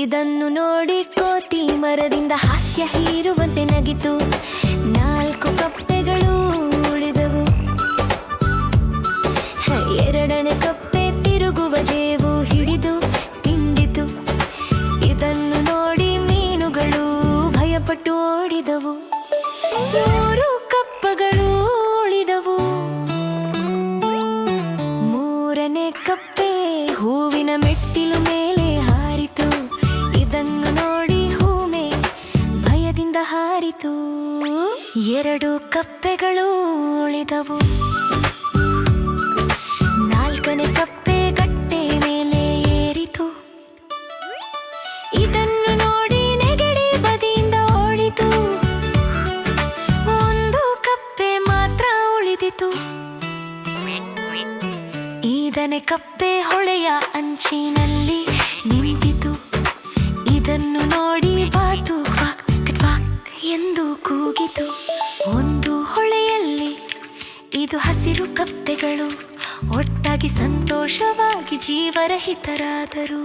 ಇದನ್ನು ನೋಡಿ ಕೋತಿ ಮರದಿಂದ ಹಾಸ್ಯ ಹೀರುವಂತೆ ನಗಿತು. 4 ಕಪ್ಪೆಗಳು ಉಳಿದವು. ಎರಡನೇ ಕಪ್ಪೆ ತಿರುಗುವ ಜೇವು ಹಿಡಿದು ತಿಂದಿತು. ಇದನ್ನು ನೋಡಿ ಮೀನುಗಳು ಭಯಪಟ್ಟು ಓಡಿದವು. 3 ಕಪ್ಪೆಗಳು ಉಳಿದವು. ಮೂರನೇ ಕಪ್ಪೆ ಹೂವಿನ ಮೆಟ್ಟಿಲು ಮೇಲೆ ಹಾರಿತು. ಇದನ್ನು ನೋಡಿ ಹೂಮೆ ಭಯದಿಂದ ಹಾರಿತು. 2 ಕಪ್ಪೆಗಳು ಉಳಿದವು. 4ನೇ ಕಪ್ಪೆ ಗಟ್ಟೆ ಮೇಲೆ ಏರಿತು. ಇದನ್ನು ನೋಡಿ ನೆಗಡಿ ಬದಿಯಿಂದ ಓಡಿತು. 1 ಕಪ್ಪೆ ಮಾತ್ರ ಉಳಿದಿತು. 5ನೇ ಕಪ್ಪೆ ಹೊಳೆಯ ಅಂಚಿನಲ್ಲಿ ನಿಂತಿತು. ಇದನ್ನು ನೋಡಿ ಬಾತು ಕ್ವಾಕ್ ಕ್ವಾಕ್ ಎಂದು ಕೂಗಿತು. ಒಂದು ಹೊಳೆಯಲ್ಲಿ ಇದು ಹಸಿರು ಕಪ್ಪೆಗಳು ಒಟ್ಟಾಗಿ ಸಂತೋಷವಾಗಿ ಜೀವರಹಿತರಾದರು.